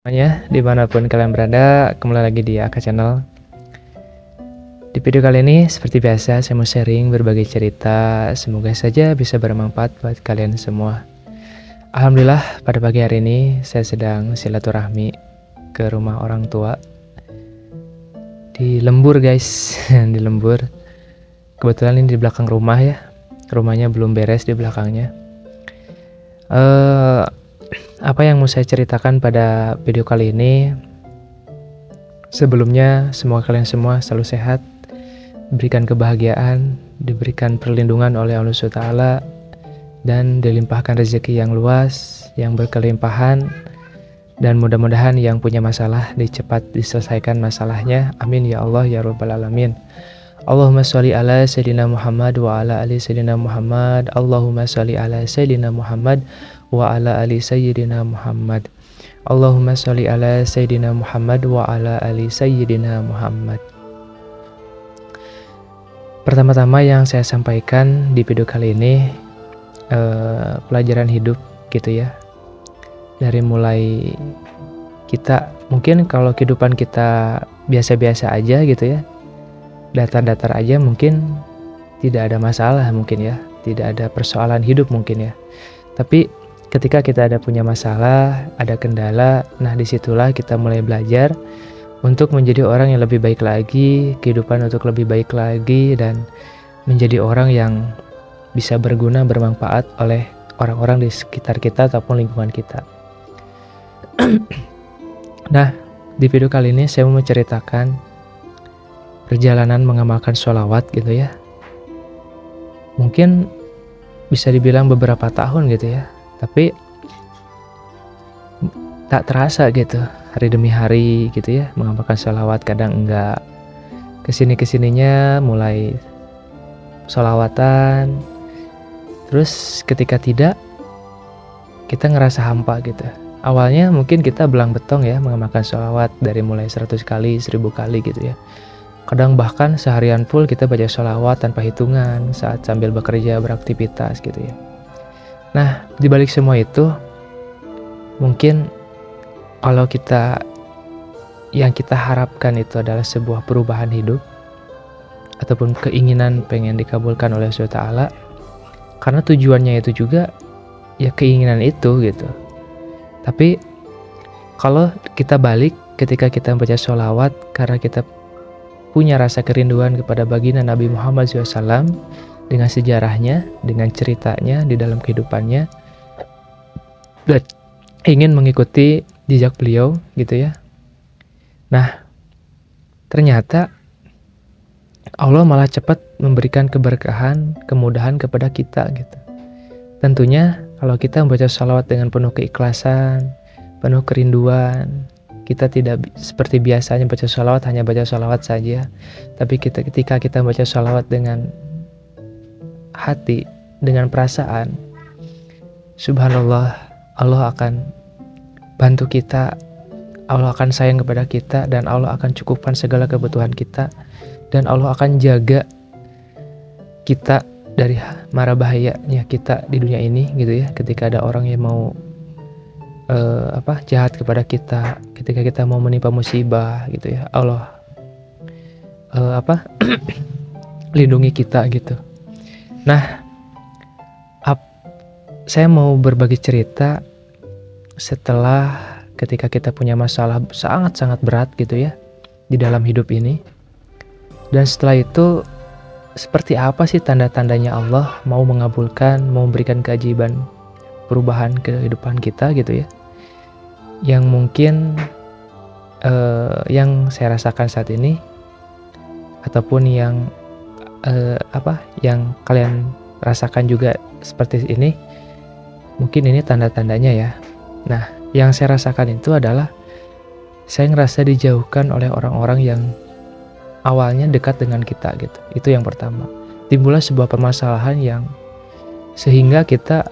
Semuanya, dimanapun kalian berada, kembali lagi di Aka Channel. Di video kali ini, seperti biasa, saya mau sharing berbagi cerita. Semoga saja bisa bermanfaat buat kalian semua. Alhamdulillah, pada pagi hari ini, saya sedang silaturahmi ke rumah orang tua. Di Lembur guys, di Lembur. Kebetulan ini di belakang rumah ya. Rumahnya belum beres di belakangnya. Apa yang mau saya ceritakan pada video kali ini? Sebelumnya, semoga kalian semua selalu sehat, diberikan kebahagiaan, diberikan perlindungan oleh Allah SWT, dan dilimpahkan rezeki yang luas, yang berkelimpahan, dan mudah-mudahan yang punya masalah cepat diselesaikan masalahnya. Amin ya Allah ya Rabbal Alamin. Allahumma sholli ala Sayyidina Muhammad wa ala ali Sayyidina Muhammad. Allahumma sholli ala Sayyidina Muhammad wa ala ali Sayyidina Muhammad. Allahumma sholli ala Sayyidina Muhammad wa ala ali Sayyidina Muhammad. Pertama-tama yang saya sampaikan di video kali ini pelajaran hidup gitu ya. Dari mulai kita, mungkin kalau kehidupan kita biasa-biasa aja gitu ya, datar-datar aja, mungkin tidak ada masalah mungkin ya, tidak ada persoalan hidup mungkin ya. Tapi ketika kita ada punya masalah, ada kendala, nah disitulah kita mulai belajar untuk menjadi orang yang lebih baik lagi, kehidupan untuk lebih baik lagi, dan menjadi orang yang bisa berguna, bermanfaat oleh orang-orang di sekitar kita ataupun lingkungan kita. Nah, di video kali ini saya mau menceritakan perjalanan mengamalkan sholawat gitu ya. Mungkin bisa dibilang beberapa tahun gitu ya, tapi tak terasa gitu, hari demi hari gitu ya, mengamalkan sholawat. Kadang enggak, kesininya mulai sholawatan, terus ketika tidak, kita ngerasa hampa gitu. Awalnya mungkin kita belang betong ya, mengamalkan sholawat dari mulai 100 kali, 1000 kali gitu ya. Kadang bahkan seharian full kita baca sholawat tanpa hitungan saat sambil bekerja, beraktivitas gitu ya. Nah, dibalik semua itu, mungkin kalau yang kita harapkan itu adalah sebuah perubahan hidup ataupun keinginan pengen dikabulkan oleh Allah Ta'ala, karena tujuannya itu juga ya keinginan itu gitu. Tapi kalau kita balik ketika kita membaca sholawat karena kita punya rasa kerinduan kepada baginda Nabi Muhammad SAW, dengan sejarahnya, dengan ceritanya di dalam kehidupannya, dan ingin mengikuti jejak beliau gitu ya. Nah, ternyata Allah malah cepat memberikan keberkahan, kemudahan kepada kita gitu. Tentunya kalau kita membaca sholawat dengan penuh keikhlasan, penuh kerinduan, kita tidak seperti biasanya baca sholawat hanya baca sholawat saja, tapi ketika kita baca sholawat dengan hati, dengan perasaan, subhanallah, Allah akan bantu kita, Allah akan sayang kepada kita, dan Allah akan cukupkan segala kebutuhan kita, dan Allah akan jaga kita dari mara bahayanya kita di dunia ini gitu ya. Ketika ada orang yang mau jahat kepada kita, ketika kita mau menimpa musibah gitu ya, Allah lindungi kita gitu. Nah, saya mau berbagi cerita setelah ketika kita punya masalah sangat-sangat berat gitu ya di dalam hidup ini. Dan setelah itu, seperti apa sih tanda-tandanya Allah mau mengabulkan, mau memberikan keajaiban perubahan kehidupan kita gitu ya. Yang mungkin yang saya rasakan saat ini, ataupun yang yang kalian rasakan juga seperti ini, mungkin ini tanda-tandanya ya. Nah, yang saya rasakan itu adalah saya ngerasa dijauhkan oleh orang-orang yang awalnya dekat dengan kita gitu. Itu yang pertama. Timbullah sebuah permasalahan yang sehingga kita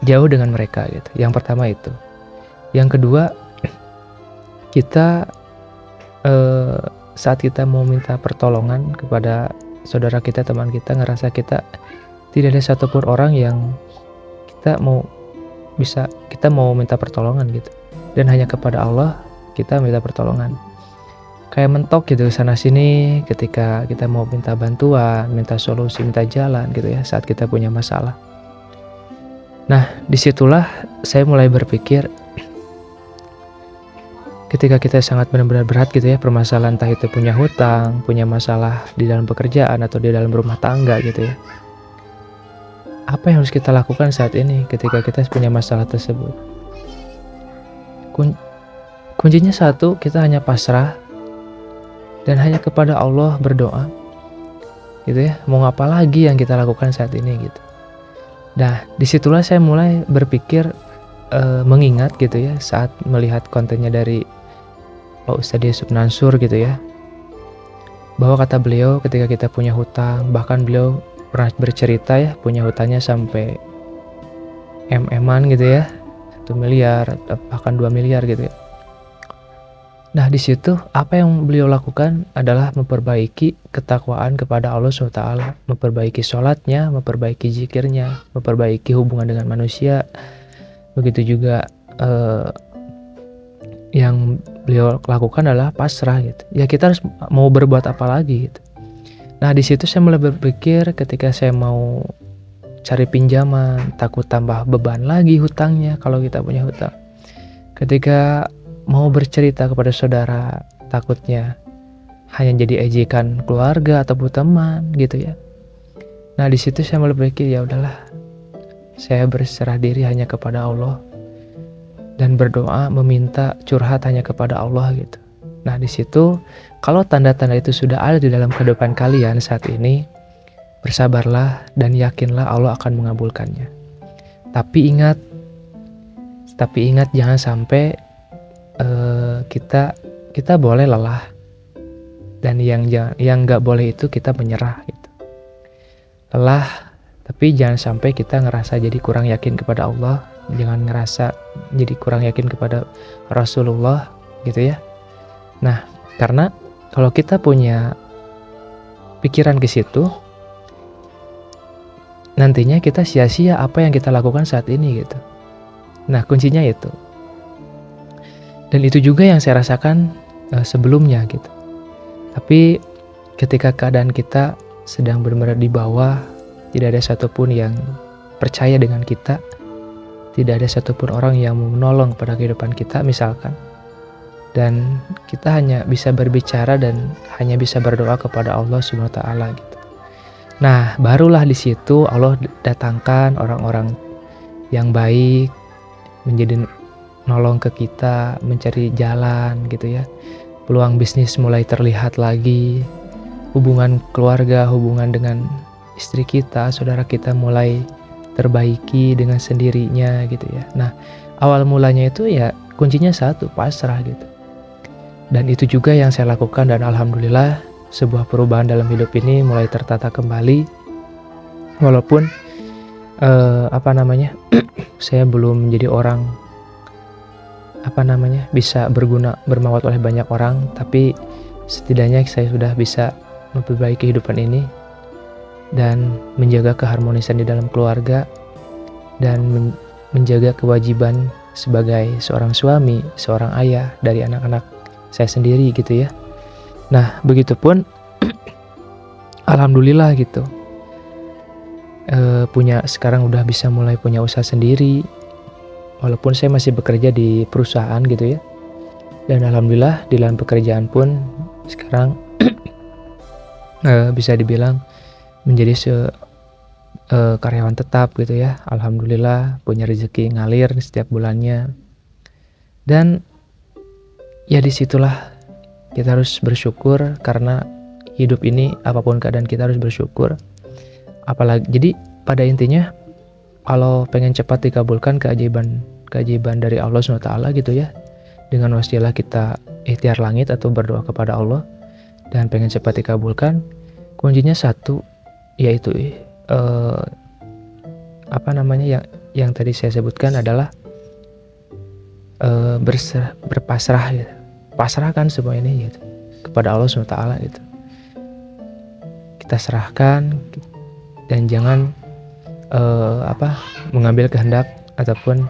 jauh dengan mereka gitu. Yang pertama itu. Yang kedua, kita saat kita mau minta pertolongan kepada saudara kita, teman kita, ngerasa kita tidak ada satupun orang yang kita mau minta pertolongan gitu. dan hanya kepada Allah kita minta pertolongan. Kayak mentok gitu sana sini ketika kita mau minta bantuan, minta solusi, minta jalan gitu ya saat kita punya masalah. Nah, disitulah saya mulai berpikir ketika kita sangat benar-benar berat gitu ya permasalahan, entah itu punya hutang, punya masalah di dalam pekerjaan atau di dalam rumah tangga gitu ya. Apa yang harus kita lakukan saat ini ketika kita punya masalah tersebut? Kuncinya satu, kita hanya pasrah dan hanya kepada Allah berdoa gitu ya. Mau apa lagi yang kita lakukan saat ini gitu. Nah, disitulah saya mulai berpikir mengingat gitu ya saat melihat kontennya dari Pak Ustadz Yusuf Mansur gitu ya, bahwa kata beliau ketika kita punya hutang, bahkan beliau pernah bercerita ya punya hutangnya sampai MM-an gitu ya, 1 miliar bahkan 2 miliar gitu ya. Nah, di situ apa yang beliau lakukan adalah memperbaiki ketakwaan kepada Allah SWT, memperbaiki sholatnya, memperbaiki zikirnya, memperbaiki hubungan dengan manusia. Begitu juga yang beliau lakukan adalah pasrah gitu. Ya kita harus mau berbuat apa lagi gitu. Nah, di situ saya mulai berpikir ketika saya mau cari pinjaman, takut tambah beban lagi hutangnya kalau kita punya hutang. Ketika mau bercerita kepada saudara, takutnya hanya jadi ejekan keluarga ataupun teman gitu ya. Nah, di situ saya mulai berpikir ya udahlah, saya berserah diri hanya kepada Allah dan berdoa meminta curhat hanya kepada Allah gitu. Nah, di situ kalau tanda-tanda itu sudah ada di dalam kehidupan kalian saat ini, bersabarlah dan yakinlah Allah akan mengabulkannya. Tapi ingat jangan sampai kita boleh lelah, dan yang nggak boleh itu kita menyerah gitu. Lelah, tapi jangan sampai kita ngerasa jadi kurang yakin kepada Allah, jangan ngerasa jadi kurang yakin kepada Rasulullah gitu ya. Nah, karena kalau kita punya pikiran ke situ, nantinya kita sia-sia apa yang kita lakukan saat ini gitu. Nah, kuncinya itu. Dan itu juga yang saya rasakan sebelumnya gitu. Tapi ketika keadaan kita sedang benar-benar di bawah, tidak ada satupun yang percaya dengan kita, tidak ada satupun orang yang mau menolong pada kehidupan kita misalkan, dan kita hanya bisa berbicara dan hanya bisa berdoa kepada Allah Subhanahu wa taala gitu. Nah, barulah di situ Allah datangkan orang-orang yang baik menjadi nolong ke kita, mencari jalan gitu ya. Peluang bisnis mulai terlihat lagi, hubungan keluarga, hubungan dengan istri kita, saudara kita mulai terbaiki dengan sendirinya gitu ya. Nah, awal mulanya itu ya kuncinya satu, pasrah gitu. Dan itu juga yang saya lakukan, dan alhamdulillah sebuah perubahan dalam hidup ini mulai tertata kembali. Walaupun saya belum menjadi orang bisa bermanfaat oleh banyak orang, tapi setidaknya saya sudah bisa memperbaiki kehidupan ini dan menjaga keharmonisan di dalam keluarga dan menjaga kewajiban sebagai seorang suami, seorang ayah dari anak-anak saya sendiri gitu ya. Nah, begitupun alhamdulillah gitu, sekarang udah bisa mulai punya usaha sendiri. Walaupun saya masih bekerja di perusahaan gitu ya, dan alhamdulillah di dalam pekerjaan pun sekarang bisa dibilang menjadi karyawan tetap gitu ya. Alhamdulillah punya rezeki ngalir setiap bulannya, dan ya disitulah kita harus bersyukur, karena hidup ini apapun keadaan kita harus bersyukur. Apalagi jadi pada intinya, kalau pengen cepat dikabulkan keajaiban dari Allah SWT gitu ya, dengan wasilah kita ikhtiar langit atau berdoa kepada Allah dan pengen cepat dikabulkan, kuncinya satu, yaitu yang tadi saya sebutkan adalah berpasrah gitu. Pasrahkan semua ini gitu kepada Allah SWT gitu. Kita serahkan dan jangan mengambil kehendak ataupun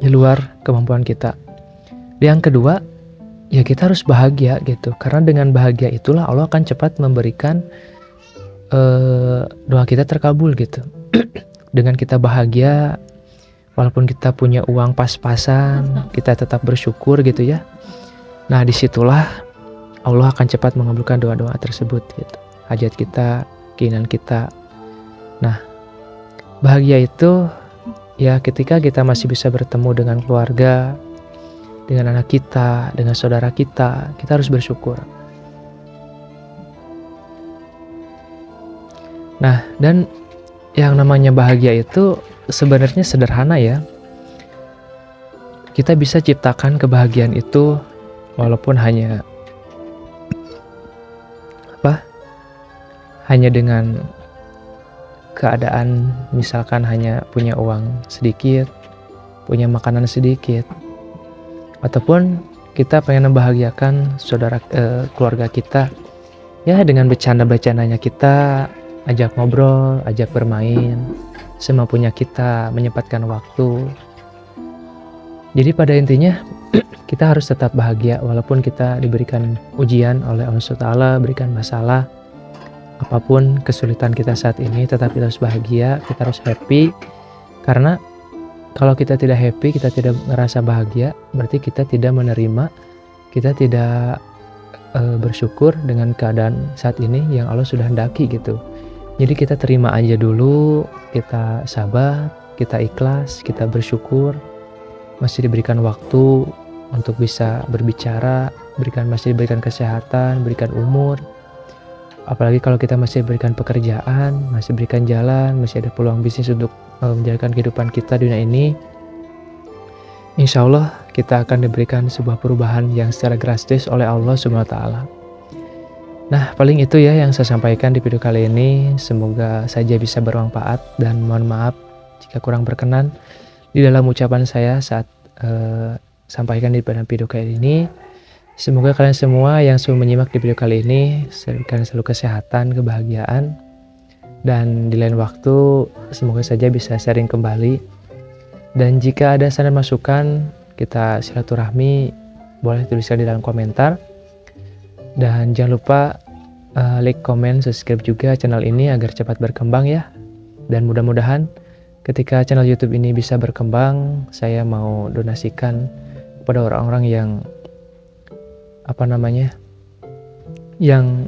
di luar kemampuan kita. Yang kedua, ya kita harus bahagia gitu. Karena dengan bahagia itulah Allah akan cepat memberikan doa kita terkabul gitu. Dengan kita bahagia, walaupun kita punya uang pas-pasan, kita tetap bersyukur gitu ya. Nah, disitulah Allah akan cepat mengabulkan doa-doa tersebut gitu. Hajat kita, keinginan kita. Nah, bahagia itu ya ketika kita masih bisa bertemu dengan keluarga, dengan anak kita, dengan saudara kita harus bersyukur. Nah, dan yang namanya bahagia itu sebenarnya sederhana ya. Kita bisa ciptakan kebahagiaan itu walaupun hanya dengan keadaan misalkan hanya punya uang sedikit, punya makanan sedikit, ataupun kita pengen membahagiakan keluarga kita ya dengan bercanda-bercandanya kita, ajak ngobrol, ajak bermain, semampunya kita menyempatkan waktu. Jadi pada intinya kita harus tetap bahagia walaupun kita diberikan ujian oleh Allah SWT, berikan masalah, apapun kesulitan kita saat ini, tetap kita harus bahagia, kita harus happy. Karena kalau kita tidak happy, kita tidak merasa bahagia, berarti kita tidak menerima, kita tidak bersyukur dengan keadaan saat ini yang Allah sudah hendaki gitu. Jadi kita terima aja dulu, kita sabar, kita ikhlas, kita bersyukur, masih diberikan waktu untuk bisa berbicara, masih diberikan kesehatan, berikan umur. Apalagi kalau kita masih diberikan pekerjaan, masih diberikan jalan, masih ada peluang bisnis untuk menjalankan kehidupan kita di dunia ini. Insya Allah kita akan diberikan sebuah perubahan yang secara drastis oleh Allah Subhanahu wa Ta'ala. Nah, paling itu ya yang saya sampaikan di video kali ini. Semoga saja bisa bermanfaat dan mohon maaf jika kurang berkenan di dalam ucapan saya saat sampaikan di video kali ini. Semoga kalian semua yang sudah menyimak di video kali ini kalian selalu kesehatan, kebahagiaan, dan di lain waktu semoga saja bisa sharing kembali. Dan jika ada saran masukan, kita silaturahmi, boleh tuliskan di dalam komentar. Dan jangan lupa like, comment, subscribe juga channel ini agar cepat berkembang ya. Dan mudah-mudahan ketika channel YouTube ini bisa berkembang, saya mau donasikan kepada orang-orang yang yang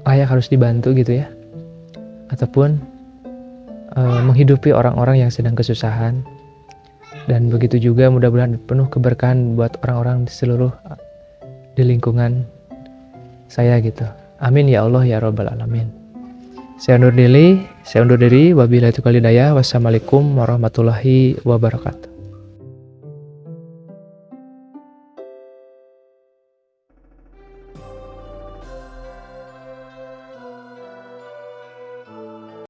layak harus dibantu gitu ya, ataupun menghidupi orang-orang yang sedang kesusahan. Dan begitu juga mudah-mudahan penuh keberkahan buat orang-orang di lingkungan saya gitu. Amin ya Allah ya Rabbal Alamin. Saya undur diri. Wabillahi taufiq wal hidayah. Wassalamualaikum warahmatullahi wabarakatuh.